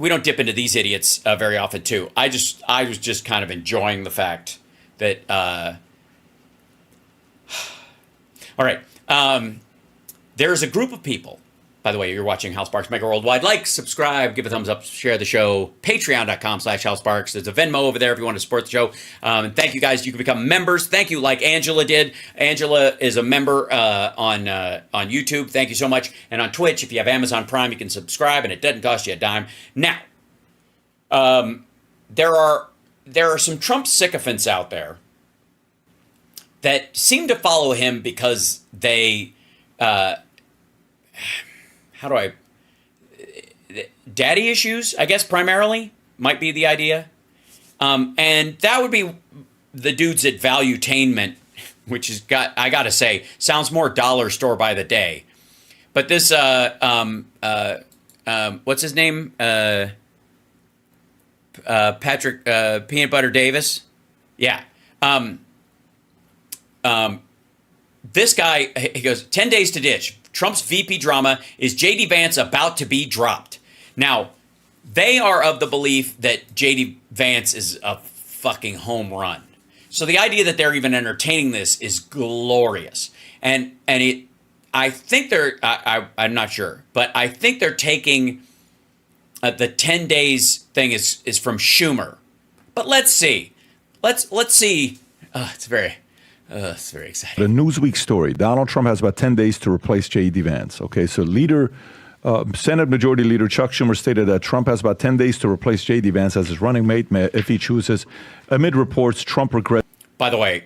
we don't dip into these idiots very often too. I was just kind of enjoying the fact that. All right, there's a group of people. By the way, you're watching Hal Sparks Mega Worldwide. Like, subscribe, give a thumbs up, share the show. Patreon.com/Hal Sparks. There's a Venmo over there if you want to support the show. And thank you guys. You can become members. Thank you, like Angela did. Angela is a member on YouTube. Thank you so much. And on Twitch, if you have Amazon Prime, you can subscribe, and it doesn't cost you a dime. Now, there are some Trump sycophants out there that seem to follow him because they. Daddy issues, I guess, primarily might be the idea. And that would be the dudes at Valuetainment, which is, I gotta say, sounds more dollar store by the day. But this, what's his name? Patrick, Peanut Butter Davis. Yeah. This guy, he goes, 10 days to ditch. Trump's VP drama. Is JD Vance about to be dropped? Now, they are of the belief that JD Vance is a fucking home run. So the idea that they're even entertaining this is glorious. And I think I'm not sure, but I think they're taking the 10 days thing is from Schumer. But let's see. Let's see. It's very exciting. The Newsweek story. Donald Trump has about 10 days to replace J.D. Vance. Okay, so Senate Majority Leader Chuck Schumer stated that Trump has about 10 days to replace J.D. Vance as his running mate if he chooses. Amid reports, Trump regrets. By the way,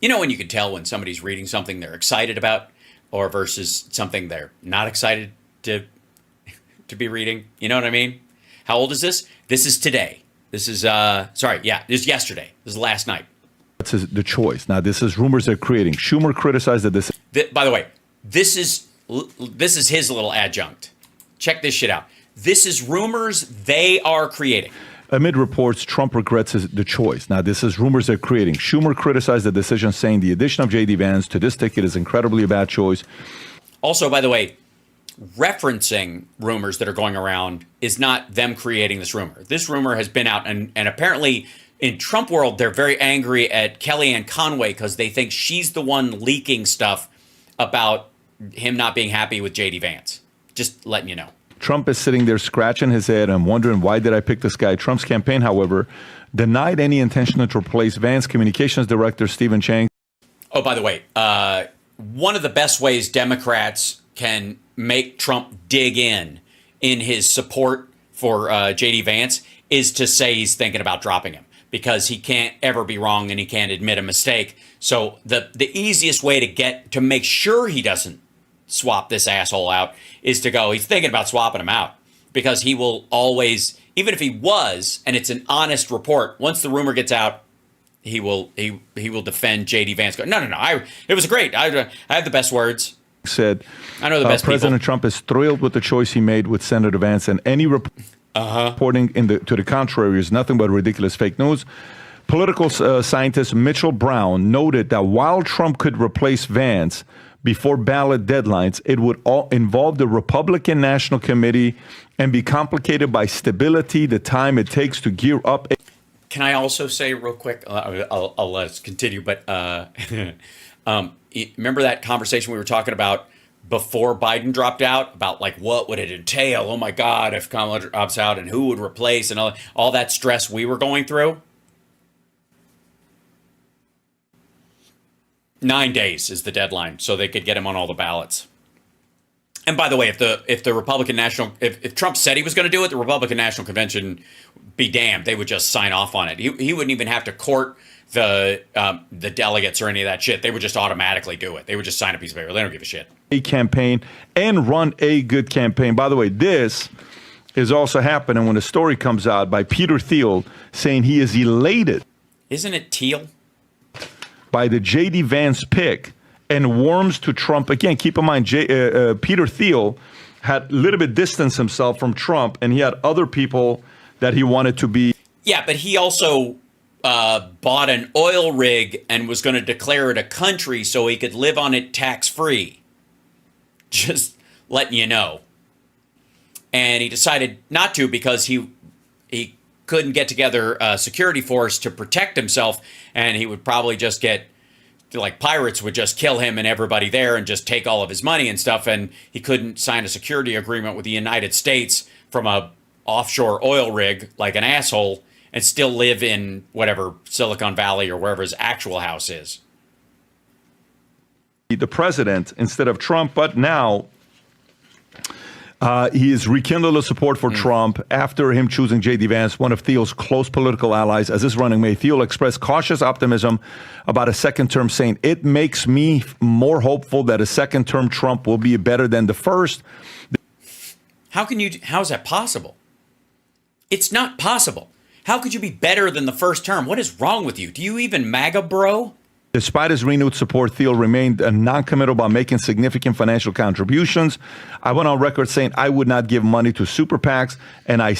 you know when you can tell when somebody's reading something they're excited about or versus something they're not excited to be reading? You know what I mean? How old is this? This is today. This is, this is yesterday. This is last night. That's the choice. Now, this is rumors they're creating. Schumer criticized that this. By the way, this is his little adjunct. Check this shit out. This is rumors they are creating. Amid reports, Trump regrets the choice. Now, this is rumors they're creating. Schumer criticized the decision, saying the addition of J.D. Vance to this ticket is incredibly a bad choice. Also, by the way, referencing rumors that are going around is not them creating this rumor. This rumor has been out, and apparently in Trump world, they're very angry at Kellyanne Conway because they think she's the one leaking stuff about him not being happy with JD Vance. Just letting you know. Trump is sitting there scratching his head and wondering, why did I pick this guy? Trump's campaign, however, denied any intention to replace Vance. Communications Director Stephen Chang. Oh, by the way, one of the best ways Democrats can make Trump dig in his support for JD Vance is to say he's thinking about dropping him, because he can't ever be wrong and he can't admit a mistake. So the easiest way to make sure he doesn't swap this asshole out is to go, he's thinking about swapping him out, because he will always, even if he was, and it's an honest report, once the rumor gets out, he will defend JD Vance. No, it was great. I have the best words. Said, I know the best President people. Trump is thrilled with the choice he made with Senator Vance, and any reporting to the contrary is nothing but ridiculous fake news. Political scientist Mitchell Brown noted that while Trump could replace Vance before ballot deadlines, it would all involve the Republican National Committee and be complicated by stability, the time it takes to gear up. Can I also say real quick, I'll let us continue, but remember that conversation we were talking about before Biden dropped out about like what would it entail? Oh my God, if Kamala drops out, and who would replace, and all that stress we were going through? 9 days is the deadline, so they could get him on all the ballots. And by the way, if the Republican National, if Trump said he was going to do it, the Republican National Convention, be damned, they would just sign off on it. He wouldn't even have to court the delegates or any of that shit. They would just automatically do it. They would just sign a piece of paper. They don't give a shit. A campaign and run a good campaign. By the way, this is also happening when a story comes out by Peter Thiel saying he is elated. Isn't it Teal? By the J.D. Vance pick, and warms to Trump. Again, keep in mind, Peter Thiel had a little bit distanced himself from Trump, and he had other people that he wanted to be. Yeah, but he also bought an oil rig and was going to declare it a country so he could live on it tax-free. Just letting you know. and he decided not to because he couldn't get together a security force to protect himself, and he would probably just get, like, pirates would just kill him and everybody there and just take all of his money and stuff, and he couldn't sign a security agreement with the United States from a offshore oil rig like an asshole and still live in whatever Silicon Valley or wherever his actual house is. The president instead of Trump, but now he has rekindled the support for Trump after him choosing JD Vance, one of Thiel's close political allies, as his running mate. Thiel expressed cautious optimism about a second term, saying, "It makes me more hopeful that a second term Trump will be better than the first." How is that possible? It's not possible. How could you be better than the first term? What is wrong with you? Do you even MAGA, bro? Despite his renewed support, Thiel remained non-committal about making significant financial contributions. I went on record saying I would not give money to super PACs, and I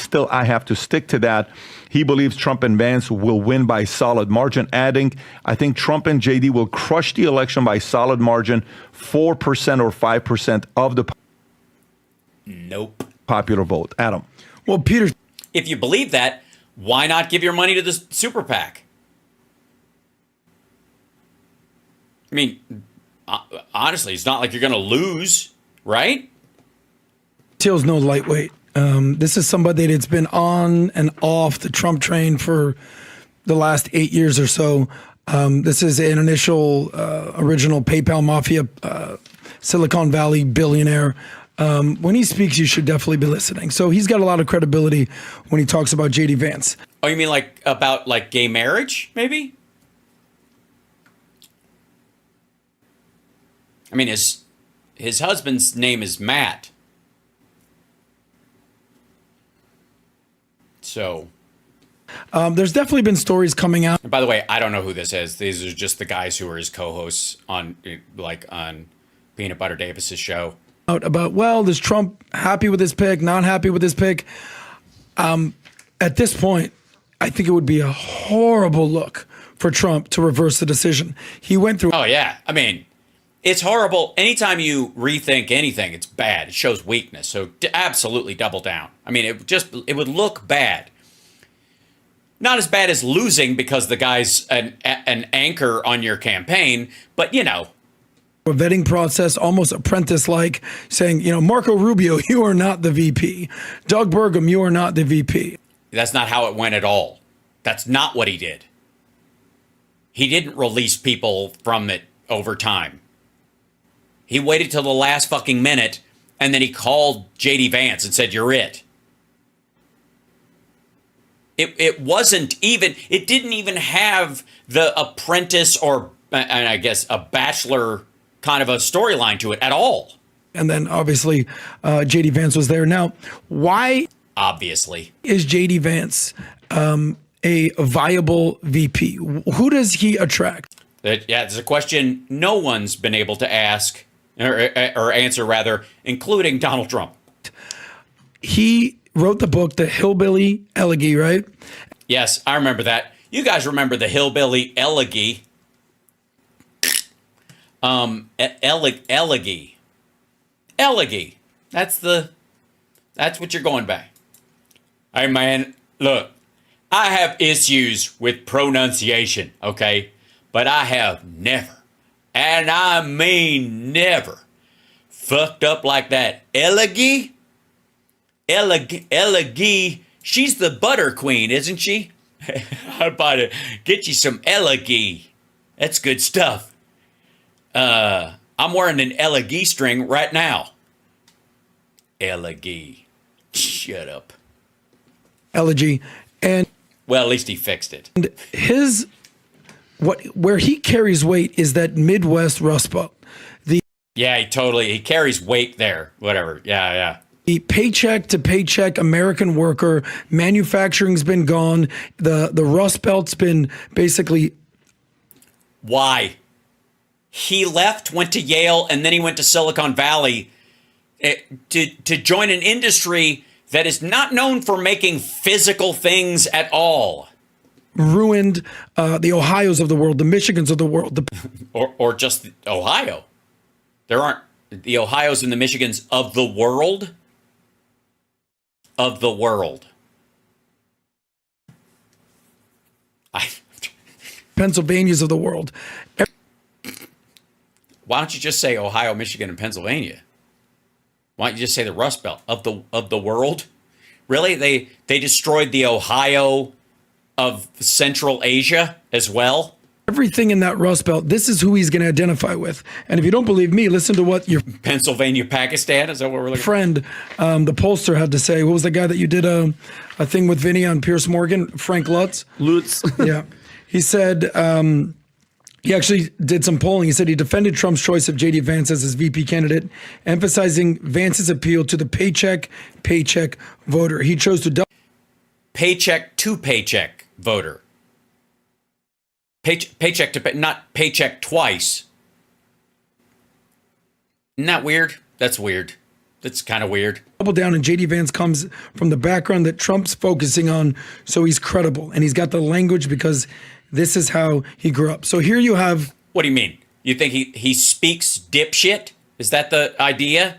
have to stick to that. He believes Trump and Vance will win by solid margin, adding, "I think Trump and JD will crush the election by solid margin, 4% or 5% of the Nope. popular vote." Adam. Well, Peter, If you believe that, why not give your money to the super PAC? I mean, honestly, it's not like you're going to lose, right? Thiel's no lightweight. This is somebody that's been on and off the Trump train for the last 8 years or so. This is an initial, original PayPal mafia, Silicon Valley billionaire. When he speaks, you should definitely be listening. So he's got a lot of credibility when he talks about JD Vance. Oh, you mean like about like gay marriage, maybe? I mean, his husband's name is Matt. So. There's definitely been stories coming out. And by the way, I don't know who this is. These are just the guys who are his co-hosts on Peanut Butter Davis's show. About, well, is Trump happy with his pick, not happy with his pick? At this point, I think it would be a horrible look for Trump to reverse the decision. He went through. Oh, yeah. I mean, it's horrible. Anytime you rethink anything, it's bad. It shows weakness. So absolutely double down. I mean, it would look bad. Not as bad as losing because the guy's an anchor on your campaign, but you know. A vetting process, almost apprentice-like, saying, Marco Rubio, you are not the VP. Doug Burgum, you are not the VP. That's not how it went at all. That's not what he did. He didn't release people from it over time. He waited till the last fucking minute, and then he called JD Vance and said, "You're it." It wasn't even, it didn't even have the apprentice or, and I guess, a bachelor kind of a storyline to it at all. And then, obviously, JD Vance was there. Now, why obviously is JD Vance a viable VP? Who does he attract? Yeah, it's a question no one's been able to ask or answer, rather, including Donald Trump. He wrote the book, The Hillbilly Elegy, right? Yes, I remember that. You guys remember The Hillbilly Elegy. Elegy. That's what you're going by. Hey, man, look, I have issues with pronunciation, okay? But I have never, and I mean never, fucked up like that. Elegy? Elegy. She's the butter queen, isn't she? I'm about to get you some elegy. That's good stuff. I'm wearing an elegy string right now. Elegy. Shut up. Elegy. And well, at least he fixed it. And where he carries weight is that Midwest Rust Belt. He carries weight there. Whatever. Yeah. The paycheck to paycheck American worker, manufacturing's been gone. The Rust Belt's been basically. Why? He left, went to Yale, and then he went to Silicon Valley to join an industry that is not known for making physical things at all. Ruined the Ohios of the world, the Michigans of the world. Or just Ohio. There aren't the Ohios and the Michigans of the world. of the world. Pennsylvanias of the world. Why don't you just say Ohio, Michigan, and Pennsylvania? Why don't you just say the Rust Belt of the world? Really? They destroyed the Ohio of Central Asia as well? Everything in that Rust Belt, this is who he's going to identify with. And if you don't believe me, listen to what your Pennsylvania, Pakistan? Is that what we're looking friend, the pollster, had to say. What was the guy that you did a thing with Vinny on Piers Morgan? Frank Lutz? Lutz. Yeah. He said, he actually did some polling. He said he defended Trump's choice of JD Vance as his VP candidate, emphasizing Vance's appeal to the paycheck voter. He chose to paycheck to paycheck voter. Paycheck to pay, not paycheck twice. Isn't that weird? That's weird. That's kind of weird. double down, and JD Vance comes from the background that Trump's focusing on, so he's credible. And he's got the language because this is how he grew up. So here you have... What do you mean? You think he speaks dipshit? Is that the idea?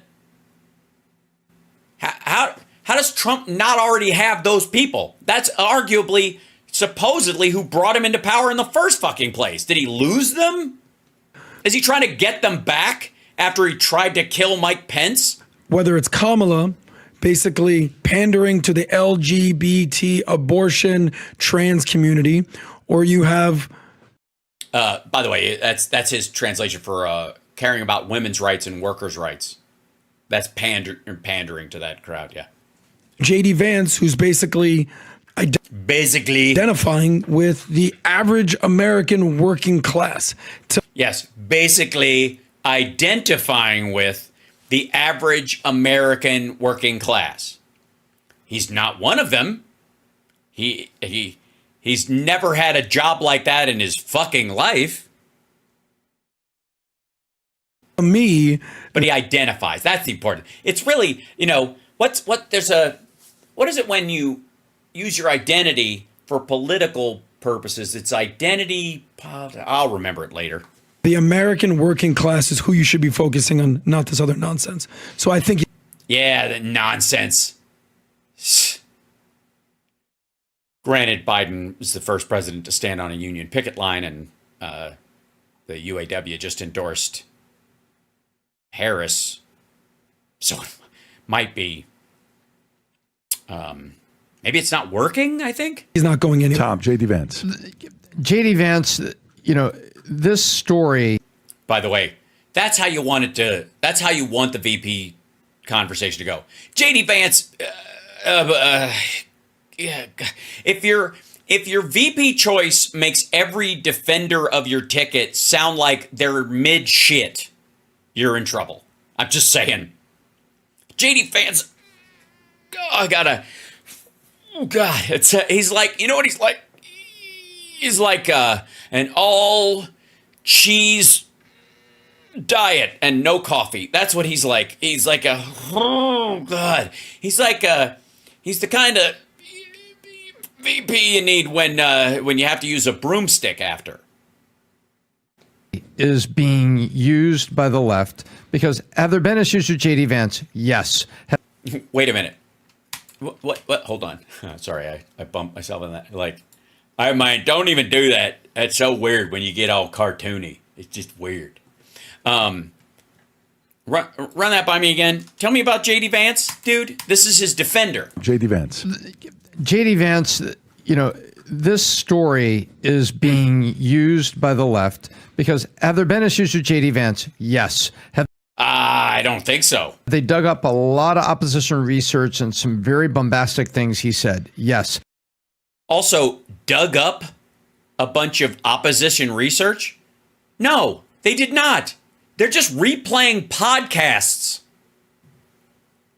How does Trump not already have those people? That's arguably... supposedly who brought him into power in the first fucking place. Did he lose them? Is he trying to get them back after he tried to kill Mike Pence? Whether it's Kamala basically pandering to the LGBT, abortion, trans community, or you have... by the way, that's his translation for caring about women's rights and workers' rights. That's pandering to that crowd, yeah. JD Vance, who's basically identifying with the average American working class. Yes, basically identifying with the average American working class. He's not one of them. He's never had a job like that in his fucking life. But he identifies. That's the important. It's really, what is it when you use your identity for political purposes? It's identity. I'll remember it later. The American working class is who you should be focusing on, not this other nonsense. So I think... Yeah, the nonsense. Granted, Biden was the first president to stand on a union picket line, and the UAW just endorsed Harris. So it might be... maybe it's not working, I think. He's not going anywhere. Tom, JD Vance. JD Vance, this story. By the way, that's how you want the VP conversation to go. JD Vance, yeah, if your VP choice makes every defender of your ticket sound like they're mid shit, you're in trouble. I'm just saying. JD Vance, he's like, you know what he's like? He's like an all cheese diet and no coffee. That's what he's like. He's like oh God. He's the kind of VP you need when you have to use a broomstick after. Is being used by the left because have there been issues with JD Vance? Yes. Wait a minute. What? Hold on. Sorry, I bumped myself in that. Don't even do that. That's so weird when you get all cartoony. It's just weird. Run that by me again. Tell me about JD Vance, dude. This is his defender. JD Vance. JD Vance, this story is being used by the left because have there been issues with JD Vance? Yes. I don't think so. They dug up a lot of opposition research and some very bombastic things he said. Yes. Also, dug up a bunch of opposition research? No, they did not. They're just replaying podcasts.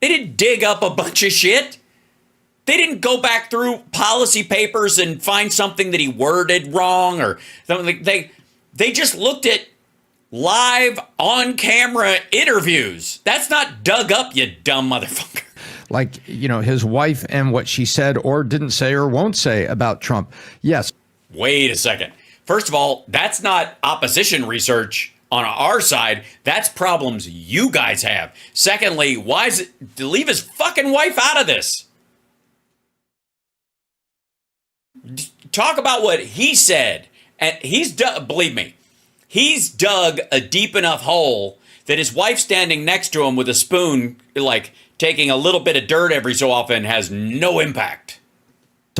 They didn't dig up a bunch of shit. They didn't go back through policy papers and find something that he worded wrong or something. They just looked at live on-camera interviews. That's not dug up, you dumb motherfucker. Like, his wife and what she said or didn't say or won't say about Trump. Yes. Wait a second. First of all, that's not opposition research on our side. That's problems you guys have. Secondly, why is it to leave his fucking wife out of this? Talk about what he said. And believe me, he's dug a deep enough hole that his wife standing next to him with a spoon, like taking a little bit of dirt every so often, has no impact.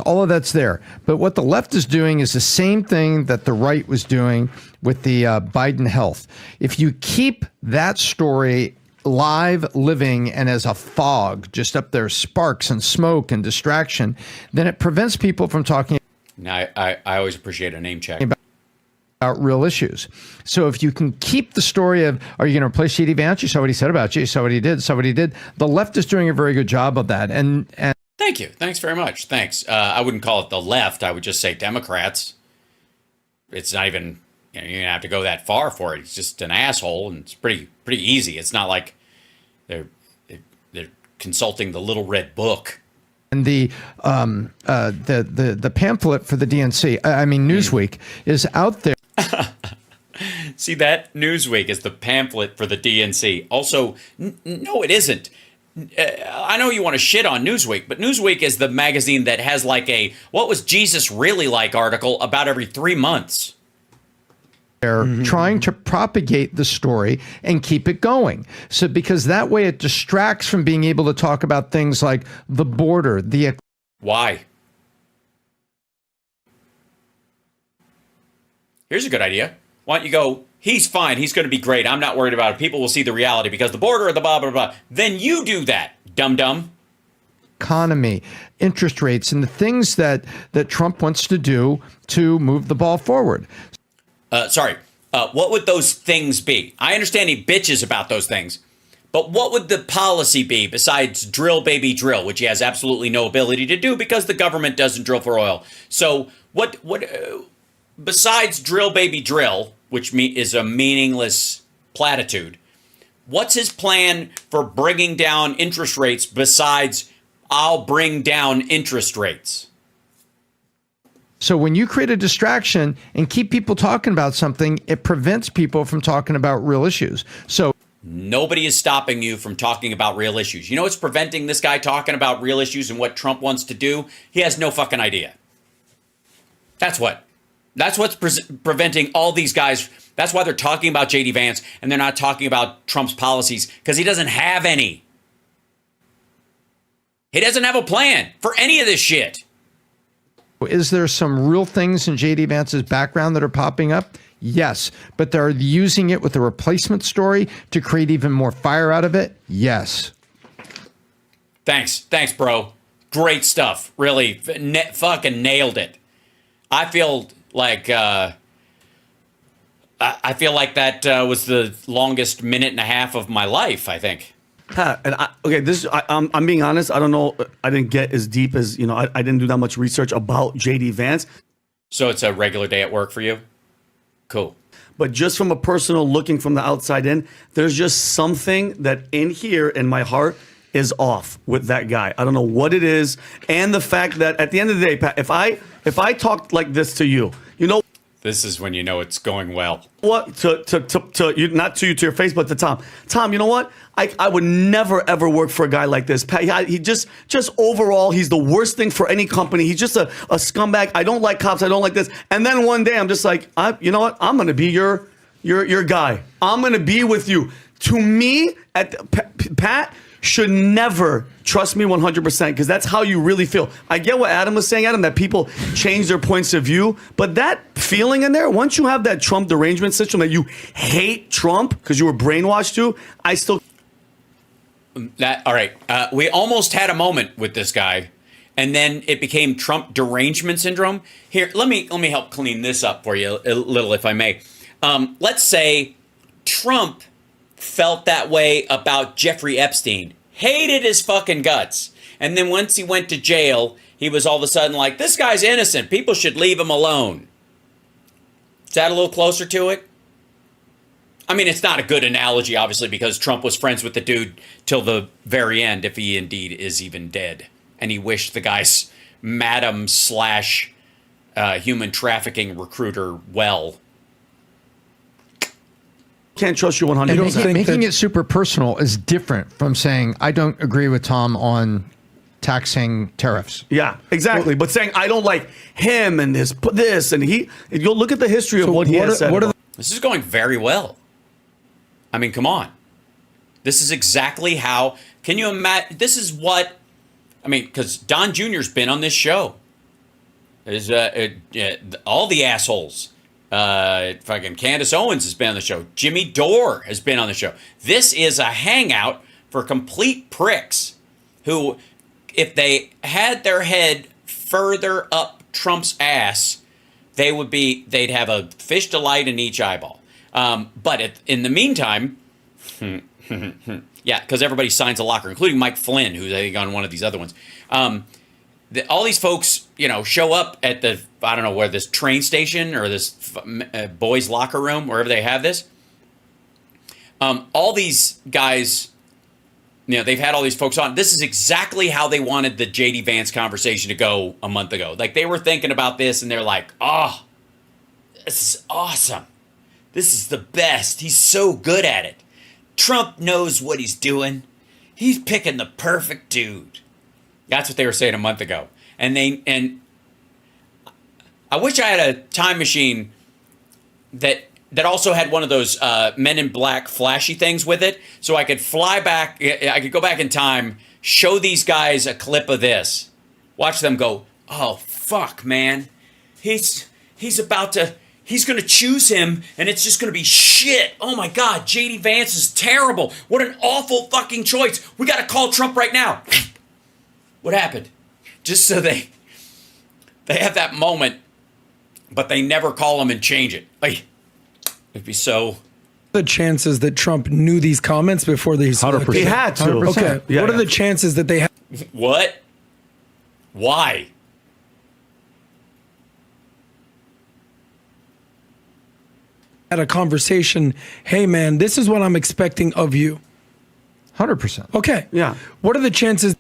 All of that's there. But what the left is doing is the same thing that the right was doing with the Biden health. If you keep that story live, living, and as a fog, just up there, sparks and smoke and distraction, then it prevents people from talking Now, I always appreciate a name check. about real issues. So if you can keep the story of, are you going to replace JD Vance? You saw what he said about you. You saw what he did. Saw what he did. The left is doing a very good job of that. And Thank you. Thanks very much. Thanks. I wouldn't call it the left. I would just say Democrats. It's not even, you don't have to go that far for it. He's just an asshole, and it's pretty easy. It's not like they're consulting the little red book. And the pamphlet for the DNC, Newsweek, is out there. See that? Newsweek is the pamphlet for the DNC. Also, no, it isn't. I know you want to shit on Newsweek, but Newsweek is the magazine that has like a "What was Jesus really like?" article about every 3 months. They're trying to propagate the story and keep it going. So because that way it distracts from being able to talk about things like the border, the Why? Here's a good idea. Why don't you go, he's fine, he's going to be great, I'm not worried about it, people will see the reality because the border or the blah, blah, blah. Then you do that, dum-dum. economy, interest rates, and the things that Trump wants to do to move the ball forward. What would those things be? I understand he bitches about those things, but what would the policy be besides drill, baby, drill, which he has absolutely no ability to do because the government doesn't drill for oil? So what besides drill, baby, drill, which is a meaningless platitude, what's his plan for bringing down interest rates besides I'll bring down interest rates? So when you create a distraction and keep people talking about something, it prevents people from talking about real issues. So nobody is stopping you from talking about real issues. You know what's preventing this guy talking about real issues and what Trump wants to do? He has no fucking idea. That's what's preventing all these guys. That's why they're talking about JD Vance and they're not talking about Trump's policies, because he doesn't have any. He doesn't have a plan for any of this shit. is there some real things in JD Vance's background that are popping up? Yes. But they're using it with a replacement story to create even more fire out of it? Yes. Thanks, bro. Great stuff. Really, fucking nailed it. I feel like that was the longest minute and a half of my life, I think. And I'm being honest. I don't know. I didn't get as deep as, I didn't do that much research about JD Vance. So it's a regular day at work for you? Cool. But just from a personal looking from the outside in, there's just something that in here in my heart is off with that guy. I don't know what it is. And the fact that at the end of the day, Pat, if I talked like this to you, this is when you know it's going well. What to you, not to you, to your face, but to Tom. Tom, you know what? I would never ever work for a guy like this. Pat, he just overall, he's the worst thing for any company. He's just a scumbag. I don't like cops. I don't like this. And then one day I'm just like, you know what? I'm gonna be your guy. I'm gonna be with you. To me, Pat should never trust me 100% because that's how you really feel. I get what Adam was saying, Adam, that people change their points of view, but that feeling in there, once you have that Trump derangement system that you hate Trump because you were brainwashed to, I still... All right. We almost had a moment with this guy, and then it became Trump derangement syndrome. Here, let me help clean this up for you a little, if I may. Let's say Trump felt that way about Jeffrey Epstein, hated his fucking guts, and then once he went to jail, he was all of a sudden like, this guy's innocent, people should leave him alone. Is that a little closer to it? I mean, it's not a good analogy, obviously, because Trump was friends with the dude till the very end, if he indeed is even dead, and he wished the guy's madam / human trafficking recruiter well. Can't trust you 100%. Making it super personal is different from saying, I don't agree with Tom on taxing tariffs. Yeah, exactly. But saying I don't like him and this and he, you'll look at the history of what he has said. This is going very well. I mean, come on. This is exactly how. Can you imagine? This is what. I mean, because Don Jr.'s been on this show. All the assholes. Fucking Candace Owens has been on the show. Jimmy Dore has been on the show. This is a hangout for complete pricks who, if they had their head further up Trump's ass, they'd have a fish delight in each eyeball. But in the meantime, yeah, because everybody signs a locker, including Mike Flynn, who's I think on one of these other ones. All these folks, show up at the, I don't know where, this train station or this boys' locker room, wherever they have this. All these guys, they've had all these folks on. This is exactly how they wanted the JD Vance conversation to go a month ago. Like, they were thinking about this and they're like, oh, this is awesome. This is the best. He's so good at it. Trump knows what he's doing. He's picking the perfect dude. That's what they were saying a month ago. And I wish I had a time machine that also had one of those Men in Black flashy things with it, so I could fly back. I could go back in time, show these guys a clip of this, watch them go, oh, fuck, man. He's going to choose him, and it's just going to be shit. Oh, my God, JD Vance is terrible. What an awful fucking choice. We got to call Trump right now. What happened? Just so they have that moment, but they never call him and change it. Like, it'd be so... The chances that Trump knew these comments before these... 100%. He had to. 100%. Okay, Yeah, what are the chances that they had... What? Why? Had a conversation, hey man, this is what I'm expecting of you. 100%. Okay. Yeah. What are the chances?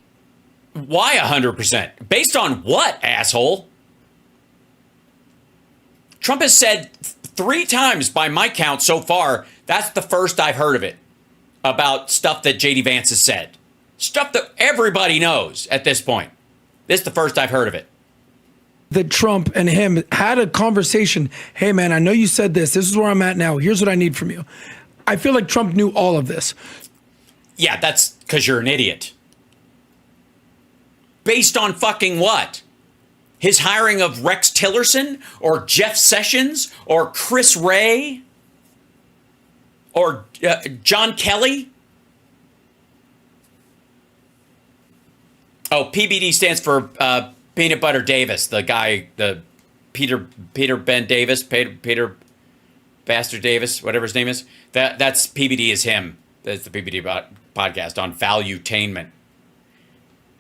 Why 100%? Based on what, asshole? Trump has said 3 times by my count so far, that's the first I've heard of it, about stuff that JD Vance has said. Stuff that everybody knows at this point. This is the first I've heard of it. That Trump and him had a conversation. Hey man, I know you said this. This is where I'm at now. Here's what I need from you. I feel like Trump knew all of this. Yeah, that's because you're an idiot. Based on fucking what? His hiring of Rex Tillerson or Jeff Sessions or Chris Wray or John Kelly? Oh, PBD stands for Peanut Butter Davis, the guy, the Peter Ben Davis, Peter Bastard Davis, whatever his name is. That's PBD is him. That's the PBD podcast on valuetainment.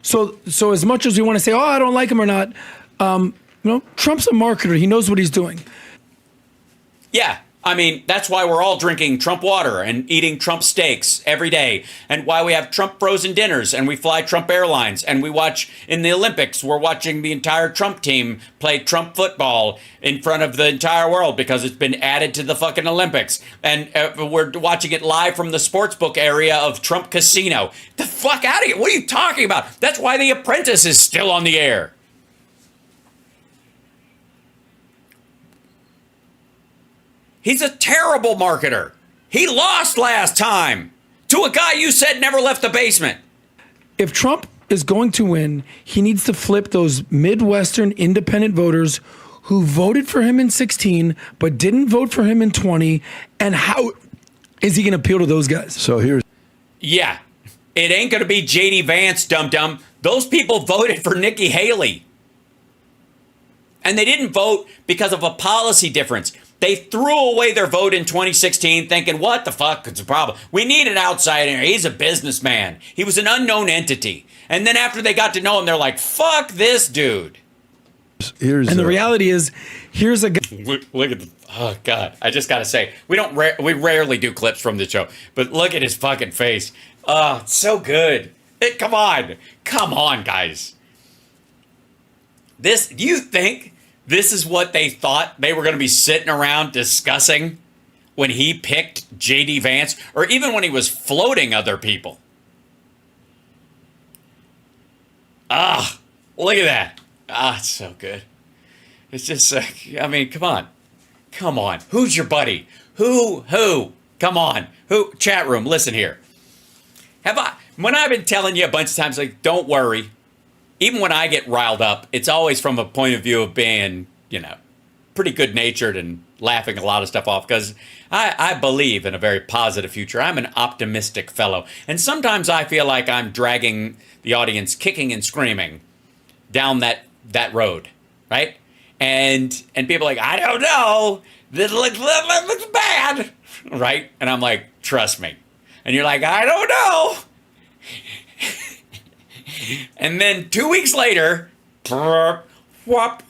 So as much as we want to say, oh, I don't like him or not, Trump's a marketer. He knows what he's doing. Yeah. I mean, that's why we're all drinking Trump water and eating Trump steaks every day, and why we have Trump frozen dinners and we fly Trump airlines and we watch in the Olympics. We're watching the entire Trump team play Trump football in front of the entire world because it's been added to the fucking Olympics. And we're watching it live from the sportsbook area of Trump Casino. The fuck out of here. What are you talking about? That's why The Apprentice is still on the air. He's a terrible marketer. He lost last time to a guy you said never left the basement. If Trump is going to win, he needs to flip those Midwestern independent voters who voted for him in 16 but didn't vote for him in 20. And how is he going to appeal to those guys? So here's... Yeah, it ain't going to be JD Vance, dum-dum. Those people voted for Nikki Haley. And they didn't vote because of a policy difference. They threw away their vote in 2016 thinking, what the fuck is the problem? We need an outsider. He's a businessman. He was an unknown entity. And then after they got to know him, they're like, fuck this dude. Here's And the reality is, here's a guy. Look at the, oh God. I just got to say, we rarely do clips from the show, but look at his fucking face. Oh, it's so good. Come on, guys. Do you think this is what they thought they were going to be sitting around discussing when he picked JD Vance, or even when he was floating other people? Look at that. It's so good. It's just, I mean, come on. Come on. Who's your buddy? Who? Come on. Who? Chat room, listen here. When I've been telling you a bunch of times, like, don't worry. Even when I get riled up, it's always from a point of view of being, pretty good-natured and laughing a lot of stuff off, because I believe in a very positive future. I'm an optimistic fellow. And sometimes I feel like I'm dragging the audience kicking and screaming down that road, right? And people are like, I don't know. This looks bad, right? And I'm like, trust me. And you're like, I don't know. And then 2 weeks later, whop, whop,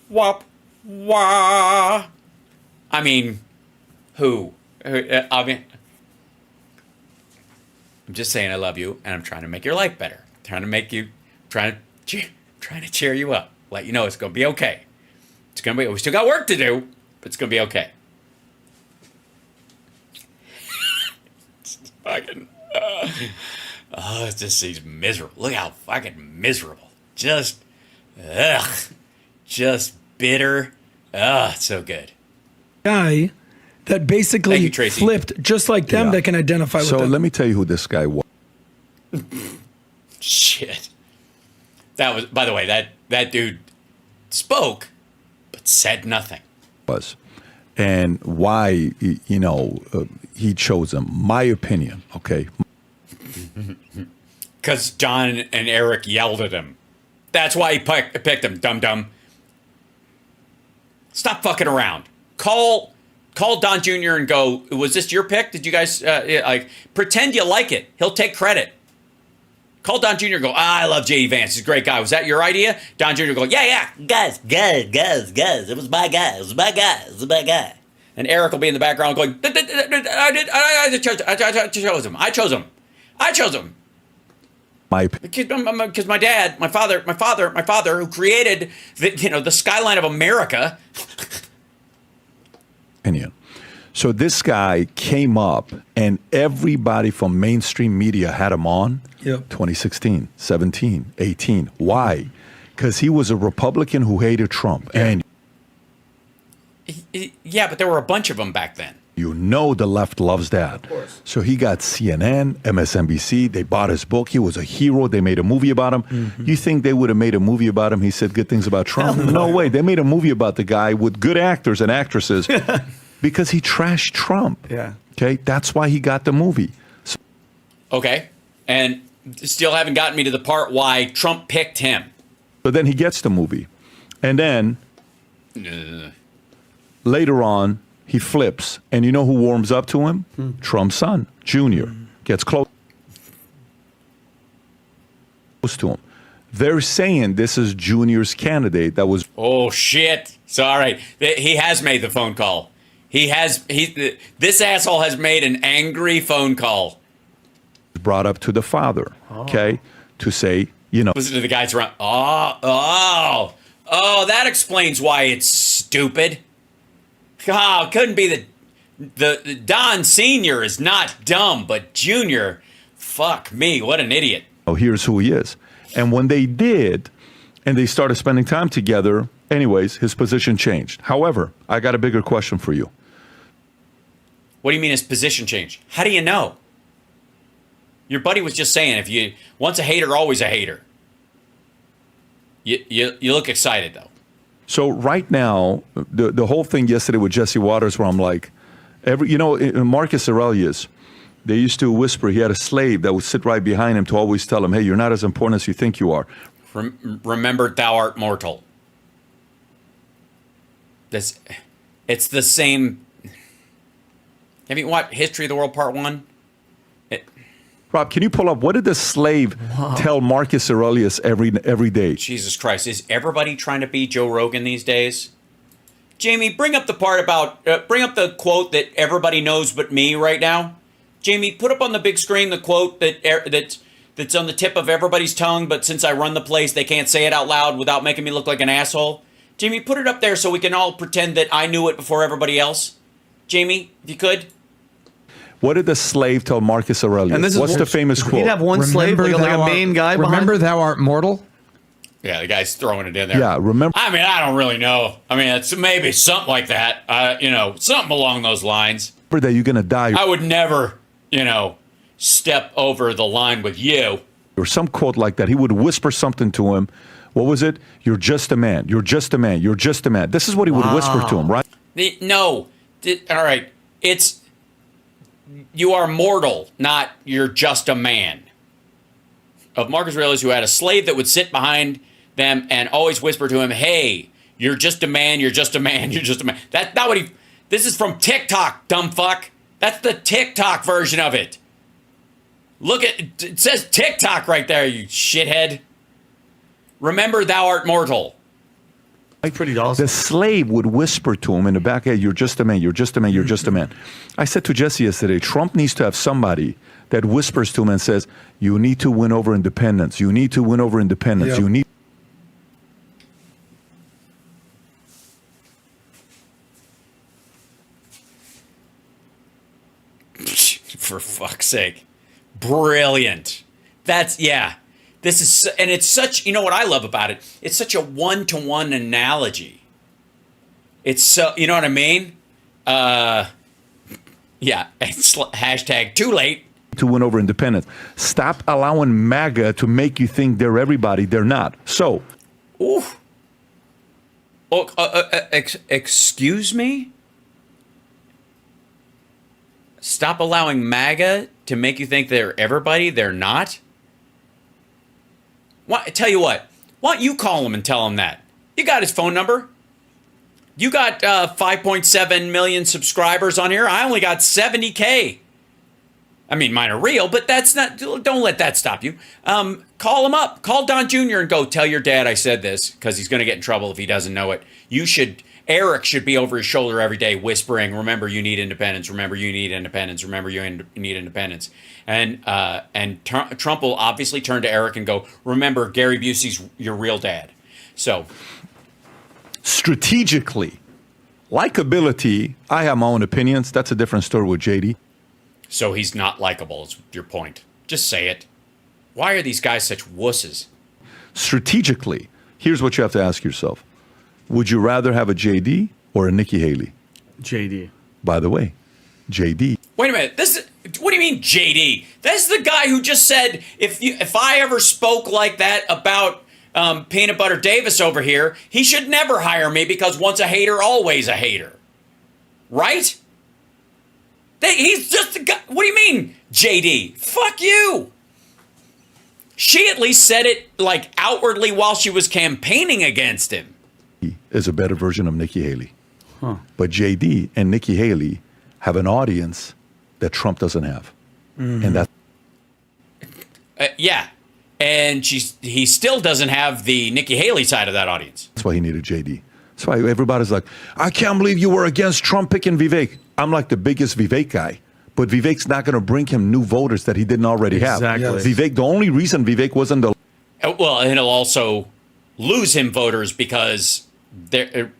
whop, wah. I mean, who? I mean, I'm just saying I love you, and I'm trying to make your life better. Trying to cheer you up. Let you know it's going to be okay. We still got work to do, but it's going to be okay. It's fucking, it just seems miserable. Look how fucking miserable. Just bitter. It's so good. Guy that basically Thank you, Tracy. flipped just like them, Yeah. that can identify with So them. let me tell you who this guy was. Shit. That was, by the way, that dude spoke, but said nothing. And why, he chose him. My opinion, okay? Because John and Eric yelled at him. That's why he picked him, dum-dum. Stop fucking around. Call Don Jr. and go, was this your pick? Did you guys, pretend you like it. He'll take credit. Call Don Jr. and go, I love JD Vance. He's a great guy. Was that your idea? Don Jr. go, yeah. Guys. It was my guy. And Eric will be in the background going, I chose him. My opinion. Because my father, who created the skyline of America. So this guy came up, and everybody from mainstream media had him on. Yep. 2016, 17, 18. Why? Because he was a Republican who hated Trump. And Yeah, but there were a bunch of them back then. the left loves that. Of course. So he got CNN, MSNBC. They bought his book. He was a hero. They made a movie about him. Mm-hmm. You think they would have made a movie about him? He said good things about Trump? No way. They made a movie about the guy with good actors and actresses because he trashed Trump. Yeah. Okay? That's why he got the movie. Okay. And still haven't gotten me to the part why Trump picked him. But then he gets the movie. And then later on, he flips. And you know who warms up to him? Trump's son, Jr. Gets close to him. They're saying this is Junior's candidate that was Oh, shit. So, all right. He has made the phone call. This asshole has made an angry phone call. brought up to the father, okay, to say, Listen to the guys around. Oh, that explains why it's stupid. Oh, it couldn't be the Don Sr. is not dumb, but Junior, fuck me, what an idiot. here's who he is. And when they did, and they started spending time together, anyways, his position changed. However, I got a bigger question for you. What do you mean his position changed? How do you know? Your buddy was just saying, once a hater, always a hater. You look excited, though. So right now, the whole thing yesterday with Jesse Waters, where I'm like, Marcus Aurelius, they used to whisper, he had a slave that would sit right behind him to always tell him, hey, you're not as important as you think you are. Remember, thou art mortal. It's the same. Have you watched History of the World Part 1? Rob, can you pull up, what did the slave tell Marcus Aurelius every day? Jesus Christ, is everybody trying to be Joe Rogan these days? Jamie, bring up the part about, bring up the quote that everybody knows but me right now. Jamie, put up on the big screen the quote that's on the tip of everybody's tongue, but since I run the place, they can't say it out loud without making me look like an asshole. Jamie, put it up there so we can all pretend that I knew it before everybody else. Jamie, if you could. What did the slave tell Marcus Aurelius? And this is What's the famous He'd quote? have one slave, like a main guy behind. Remember thou art mortal? Yeah, the guy's throwing it in there. Yeah, remember. I mean, I don't really know. I mean, it's maybe something like that. Something along those lines. That you're going to die. I would never, step over the line with you. Or some quote like that. He would whisper something to him. What was it? You're just a man. You're just a man. You're just a man. This is what he would whisper to him, right? No. All right. It's you are mortal, not you're just a man. Of Marcus Aurelius, who had a slave that would sit behind them and always whisper to him, hey, you're just a man, you're just a man, you're just a man. That's not what he... This is from TikTok, dumb fuck. That's the TikTok version of it. Look at... It says TikTok right there, you shithead. Remember thou art mortal. Pretty awesome. The slave would whisper to him in the back, hey, you're just a man, you're just a man, you're just a man. I said to Jesse yesterday, Trump needs to have somebody that whispers to him and says, you need to win over independence. You need to win over independence. Yep. You need... For fuck's sake. Brilliant. That's, yeah. This is, and it's such, what I love about it? It's such a one-to-one analogy. It's so, you know what I mean? Yeah, it's hashtag too late. To win over independence. Stop allowing MAGA to make you think they're everybody. They're not. So. Ooh. Oh, excuse me? Stop allowing MAGA to make you think they're everybody. They're not? Tell you what. Why don't you call him and tell him that? You got his phone number. You got 5.7 million subscribers on here. I only got 70K. I mean, mine are real, but that's not... Don't let that stop you. Call him up. Call Don Jr. and go, tell your dad I said this, because he's going to get in trouble if he doesn't know it. Eric should be over his shoulder every day whispering, remember you need independence, remember you need independence, remember you need independence. And Trump will obviously turn to Eric and go, remember Gary Busey's your real dad. So... Strategically, likability, I have my own opinions. That's a different story with JD. So he's not likable, is your point. Just say it. Why are these guys such wusses? Strategically, here's what you have to ask yourself. Would you rather have a JD or a Nikki Haley? JD. By the way, JD. Wait a minute. What do you mean, JD? That's the guy who just said, if I ever spoke like that about Peanut Butter Davis over here, he should never hire me because once a hater, always a hater. Right? He's just a guy. What do you mean, JD? Fuck you. She at least said it like outwardly while she was campaigning against him. Is a better version of Nikki Haley. Huh. But JD and Nikki Haley have an audience that Trump doesn't have. Mm-hmm. And that... yeah. And he still doesn't have the Nikki Haley side of that audience. That's why he needed JD. That's why everybody's like, I can't believe you were against Trump picking Vivek. I'm like the biggest Vivek guy. But Vivek's not going to bring him new voters that he didn't already have. Exactly. Yes. Vivek, the only reason Vivek wasn't the... Well, and it'll also lose him voters because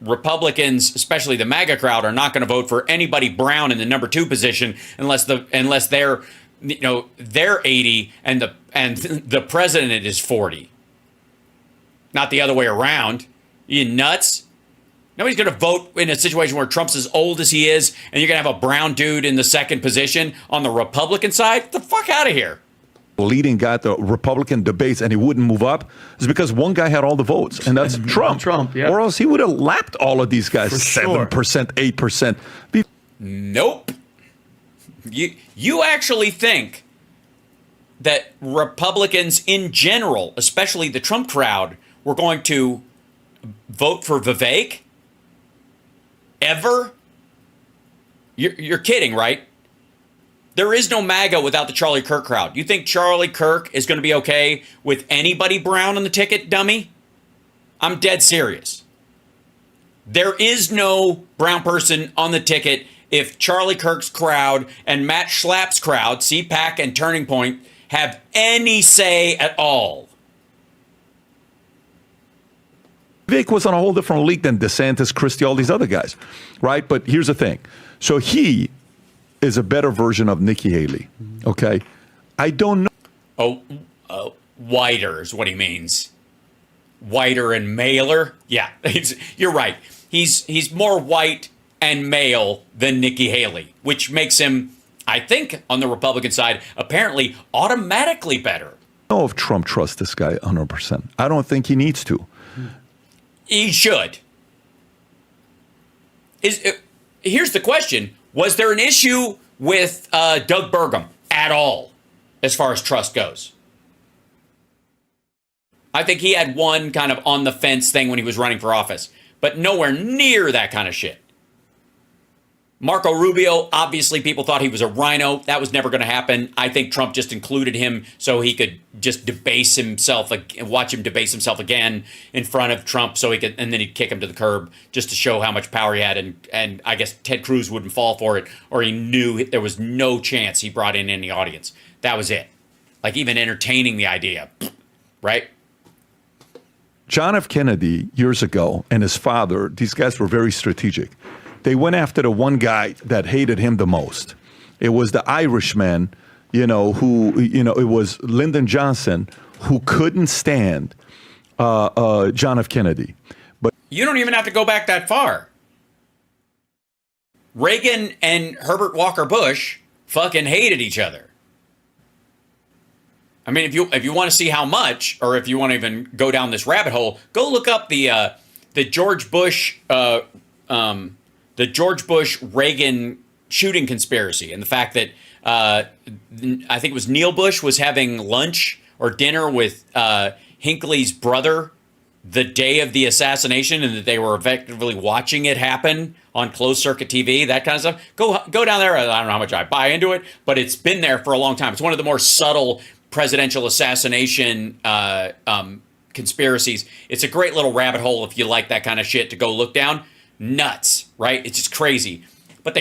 Republicans, especially the MAGA crowd, are not going to vote for anybody brown in the number 2 position unless they're... they're 80 and the president is 40. Not the other way around. You nuts? Nobody's going to vote in a situation where Trump's as old as he is and you're going to have a brown dude in the 2nd position on the Republican side? Get the fuck out of here. Leading guy at the Republican debates and he wouldn't move up is because one guy had all the votes, and that's Trump. Trump, yeah. Or else he would have lapped all of these guys. For 7%, sure. 8%. Nope. You actually think that Republicans in general, especially the Trump crowd, were going to vote for Vivek? Ever? You're kidding, right? There is no MAGA without the Charlie Kirk crowd. You think Charlie Kirk is going to be okay with anybody brown on the ticket, dummy? I'm dead serious. There is no brown person on the ticket if Charlie Kirk's crowd and Matt Schlapp's crowd, CPAC and Turning Point, have any say at all. Vivek was on a whole different league than DeSantis, Christie, all these other guys, right? But here's the thing. So he is a better version of Nikki Haley. Okay, I don't know. Whiter is what he means. Whiter and maler. Yeah, you're right. He's more white and male than Nikki Haley, which makes him, I think, on the Republican side, apparently automatically better. I don't know if Trump trusts this guy 100%. I don't think he needs to. He should. Here's the question. Was there an issue with Doug Burgum at all as far as trust goes? I think he had one kind of on the fence thing when he was running for office, but nowhere near that kind of shit. Marco Rubio, obviously people thought he was a rhino. That was never going to happen. I think Trump just included him so he could just debase himself, watch him debase himself again in front of Trump, so he could, and then he'd kick him to the curb just to show how much power he had. And I guess Ted Cruz wouldn't fall for it, or he knew there was no chance he brought in any audience. That was it. Like even entertaining the idea, right? John F. Kennedy years ago and his father, these guys were very strategic. They went after the one guy that hated him the most. It was the Irishman, it was Lyndon Johnson, who couldn't stand John F. Kennedy. But you don't even have to go back that far. Reagan and Herbert Walker Bush fucking hated each other. I mean, if you want to see how much, or if you want to even go down this rabbit hole, go look up the George Bush Reagan shooting conspiracy, and the fact that I think it was Neil Bush was having lunch or dinner with Hinckley's brother the day of the assassination, and that they were effectively watching it happen on closed circuit TV, that kind of stuff. Go down there. I don't know how much I buy into it, but it's been there for a long time. It's one of the more subtle presidential assassination conspiracies. It's a great little rabbit hole if you like that kind of shit to go look down. Nuts, right? It's just crazy. But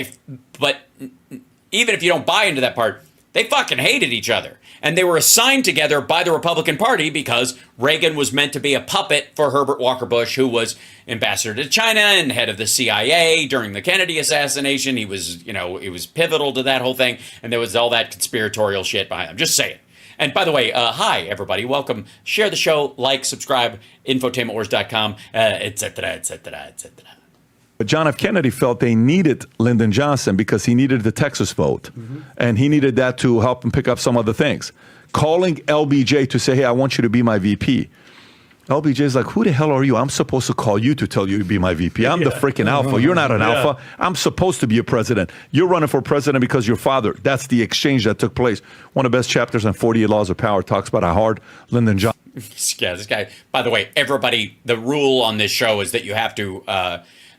even if you don't buy into that part, they fucking hated each other. And they were assigned together by the Republican Party because Reagan was meant to be a puppet for Herbert Walker Bush, who was ambassador to China and head of the CIA during the Kennedy assassination. He was, it was pivotal to that whole thing. And there was all that conspiratorial shit behind them. Just saying. And by the way, hi, everybody. Welcome. Share the show, like, subscribe, infotainmentwars.com, et cetera, et cetera, et cetera. But John F. Kennedy felt they needed Lyndon Johnson because he needed the Texas vote. And he needed that to help him pick up some other things. Calling LBJ to say, hey, I want you to be my VP. LBJ is like, who the hell are you? I'm supposed to call you to tell you to be my VP. I'm the freaking alpha. You're not an alpha. I'm supposed to be a president. You're running for president because your father. That's the exchange that took place. One of the best chapters on 48 Laws of Power talks about how hard Lyndon Johnson. Yeah, this guy. By the way, everybody, the rule on this show is that you have to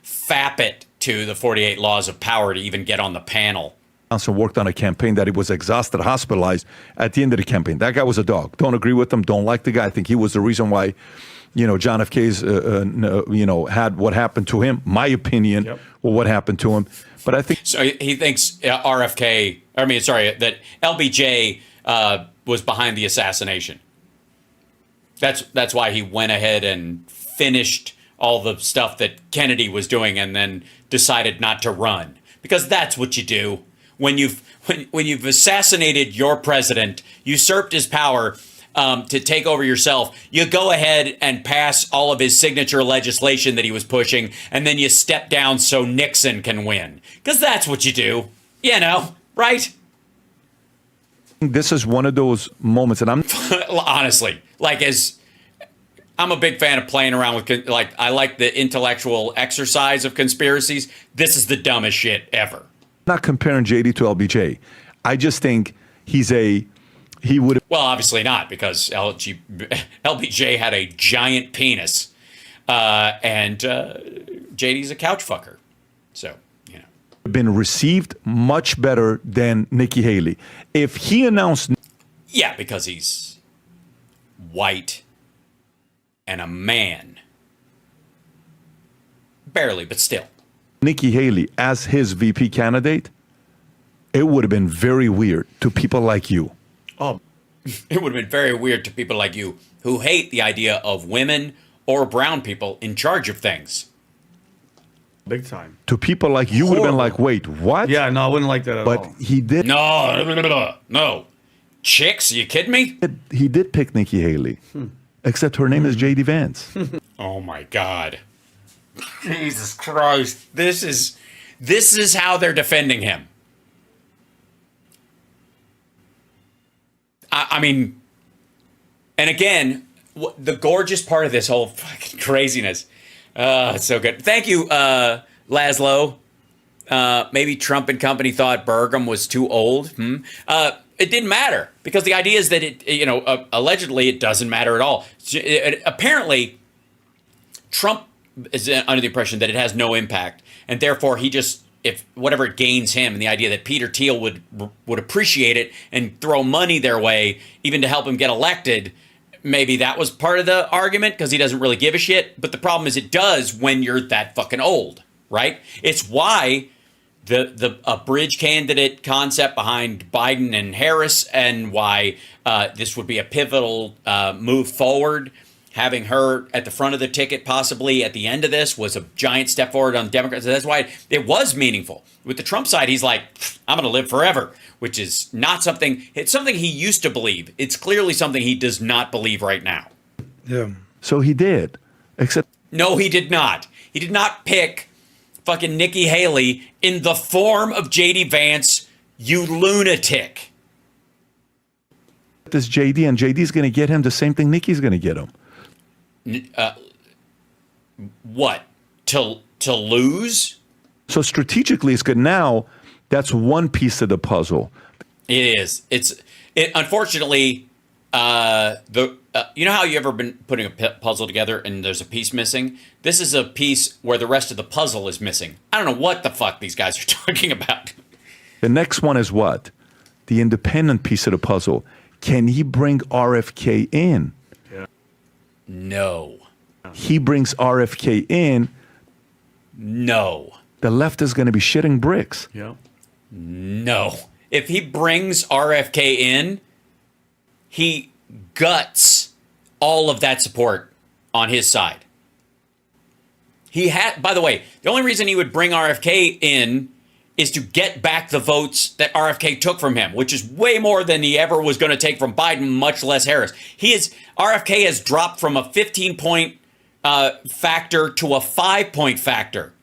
fap it to the 48 Laws of Power to even get on the panel. Johnson worked on a campaign that he was exhausted, hospitalized at the end of the campaign. That guy was a dog. Don't agree with him. Don't like the guy. I think he was the reason why, John F. K's, had what happened to him. My opinion, or what happened to him. But I think so. He thinks that LBJ was behind the assassination. That's why he went ahead and finished all the stuff that Kennedy was doing, and then decided not to run, because that's what you do. When you've assassinated your president, usurped his power to take over yourself, you go ahead and pass all of his signature legislation that he was pushing, and then you step down so Nixon can win. Because that's what you do, right? this is one of those moments, and I'm honestly, I'm a big fan of playing around with, I like the intellectual exercise of conspiracies. This is the dumbest shit ever. not comparing JD to LBJ. I just think he would. Well, obviously not, because LBJ had a giant penis, and JD's a couch fucker. So, been received much better than Nikki Haley. If he announced. Yeah, because he's white and a man. Barely, but still. Nikki Haley as his VP candidate, it would have been very weird to people like you. Oh, it would have been very weird to people like you who hate the idea of women or brown people in charge of things. Big time. To people like you would have been Horrible. like, wait, what? Yeah, no, I wouldn't like that at But all. he did. No. Chicks? Are you kidding me? He did pick Nikki Haley, except her name is JD Vance. Oh my God. Jesus Christ. This is how they're defending him. I mean, and again, the gorgeous part of this whole fucking craziness. It's so good. Thank you, Laszlo. Maybe Trump and company thought Burgum was too old. It didn't matter because the idea is that allegedly it doesn't matter at all. Apparently, Trump is under the impression that it has no impact, and therefore if whatever it gains him, and the idea that Peter Thiel would appreciate it and throw money their way, even to help him get elected. Maybe that was part of the argument because he doesn't really give a shit. But the problem is it does when you're that fucking old, right? It's why a bridge candidate concept behind Biden and Harris, and why this would be a pivotal move forward. Having her at the front of the ticket, possibly at the end of this, was a giant step forward on Democrats. So that's why it was meaningful. With the Trump side, he's like, I'm going to live forever, which is not something. It's something he used to believe. It's clearly something he does not believe right now. Yeah. So he did, except No, he did not. He did not pick fucking Nikki Haley in the form of JD Vance, you lunatic. this JD, and JD's going to get him the same thing Nikki's going to get him. What? To lose? So strategically, it's good. Now, that's one piece of the puzzle. It is. Unfortunately, you know how you ever been putting a puzzle together and there's a piece missing? This is a piece where the rest of the puzzle is missing. I don't know what the fuck these guys are talking about. The next one is what? The independent piece of the puzzle. Can he bring RFK in? No. He brings RFK in. No. The left is going to be shitting bricks. Yeah. No. If he brings RFK in, he guts all of that support on his side. By the way, the only reason he would bring RFK in is to get back the votes that RFK took from him, which is way more than he ever was going to take from Biden, much less Harris. RFK has dropped from a 15-point factor to a 5-point factor.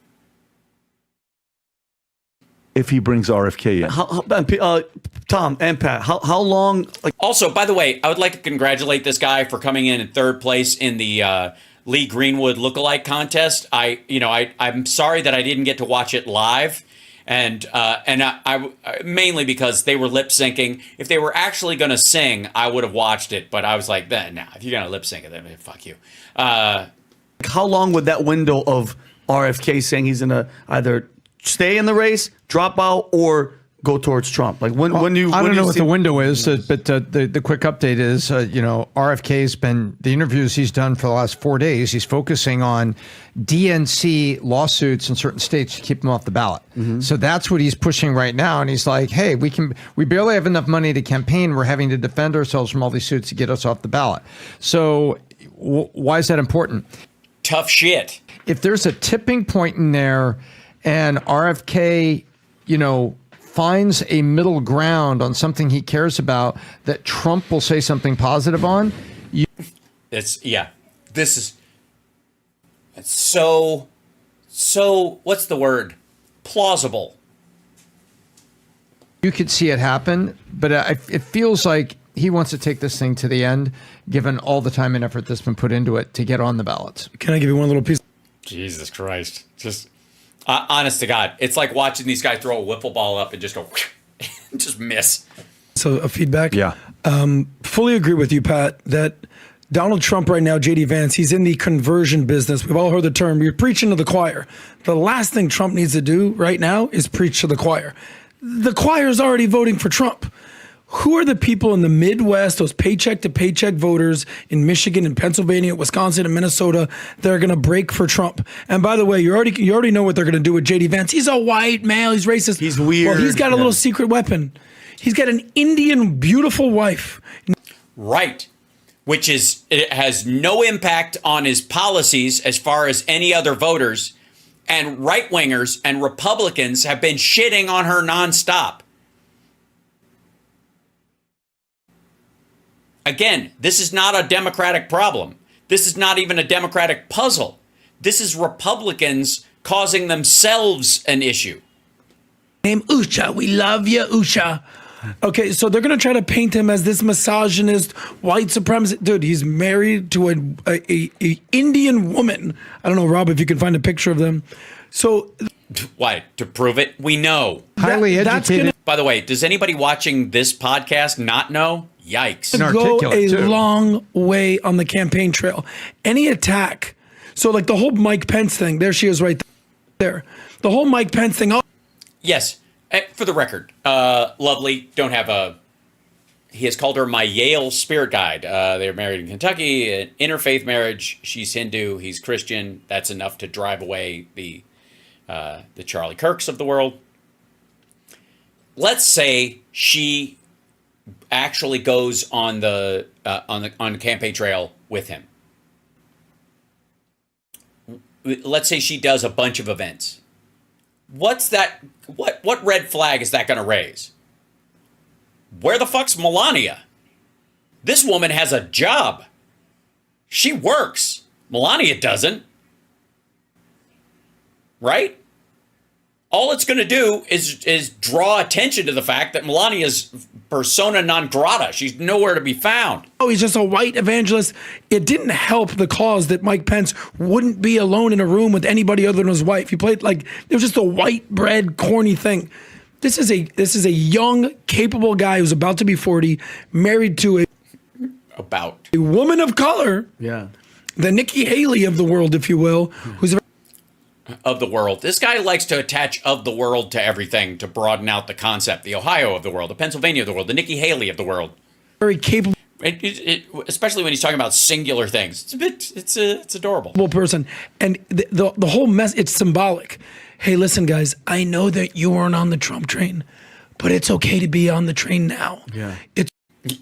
If he brings RFK in. Tom and Pat, how long? Also, by the way, I would like to congratulate this guy for coming in third place in the Lee Greenwood lookalike contest. I'm sorry that I didn't get to watch it live, and I mainly because they were lip syncing. If they were actually going to sing, I would have watched it. But I was like, nah, if you're going to lip sync it, then fuck you. How long would that window of RFK saying he's going to either stay in the race, drop out, or go towards Trump? Like when you I don't know what the window is, but the quick update is, RFK's been, the interviews he's done for the last 4 days, he's focusing on DNC lawsuits in certain states to keep him off the ballot. So that's what he's pushing right now. And he's like, hey, we barely have enough money to campaign. We're having to defend ourselves from all these suits to get us off the ballot. So why is that important? Tough shit. If there's a tipping point in there and RFK, finds a middle ground on something he cares about that Trump will say something positive on. It's so what's the word? Plausible. You could see it happen, but it feels like he wants to take this thing to the end, given all the time and effort that's been put into it to get on the ballots. Can I give you one little piece? Jesus Christ. Just honest to God, it's like watching these guys throw a wiffle ball up and just go, just miss. So a feedback? Yeah. Fully agree with you, Pat, that Donald Trump right now, JD Vance, he's in the conversion business. We've all heard the term, you're preaching to the choir. The last thing Trump needs to do right now is preach to the choir. The choir is already voting for Trump. Who are the people in the Midwest, those paycheck to paycheck voters in Michigan and Pennsylvania, Wisconsin and Minnesota that are going to break for Trump? And by the way, you already know what they're going to do with JD Vance. He's a white male. He's racist. He's weird. Well, he's got a little secret weapon. He's got an Indian beautiful wife. Right. Which it has no impact on his policies as far as any other voters. and right-wingers and Republicans have been shitting on her nonstop. Again, this is not a Democratic problem. This is not even a Democratic puzzle. This is Republicans causing themselves an issue. Name Usha. We love you, Usha. Okay, so they're going to try to paint him as this misogynist, white supremacist. Dude, he's married to a Indian woman. I don't know, Rob, if you can find a picture of them. So, why? To prove it? We know. Highly educated. By the way, does anybody watching this podcast not know? Yikes. go a too. long way on the campaign trail. Any attack. So, like the whole Mike Pence thing, there she is right there. The whole Mike Pence thing. Oh, Yes. For the record, Lovely, don't have a... He has called her my Yale spirit guide. They're married in Kentucky, an interfaith marriage. She's Hindu, he's Christian. That's enough to drive away the Charlie Kirks of the world. Let's say she actually goes on the campaign trail with him. Let's say she does a bunch of events. What's that? What red flag is that going to raise? Where the fuck's Melania? This woman has a job. She works. Melania doesn't. Right? All it's going to do is draw attention to the fact that Melania's persona non grata. She's nowhere to be found. Oh, he's just a white evangelist. It didn't help the cause that Mike Pence wouldn't be alone in a room with anybody other than his wife. He played like it was just a white bread, corny thing. This is a young, capable guy who's about to be 40, married to a woman of color. Yeah. The Nikki Haley of the world, if you will, who's Of the world. This guy likes to attach of the world to everything to broaden out the concept. The Ohio of the world, the Pennsylvania of the world, the Nikki Haley of the world. very capable Especially when he's talking about singular things. It's adorable. person. And the whole mess, it's symbolic. Hey, listen, guys, I know that you weren't on the Trump train, but it's okay to be on the train now. Yeah.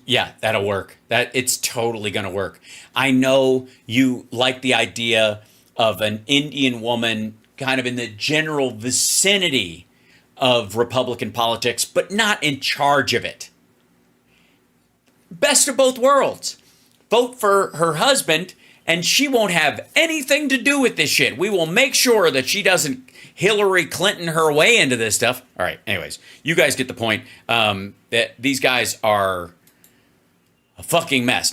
Yeah, that'll work. It's totally going to work. I know you like the idea of an Indian woman kind of in the general vicinity of Republican politics, but not in charge of it. Best of both worlds. Vote for her husband, and she won't have anything to do with this shit. We will make sure that she doesn't Hillary Clinton her way into this stuff. All right, anyways, you guys get the point. That these guys are a fucking mess.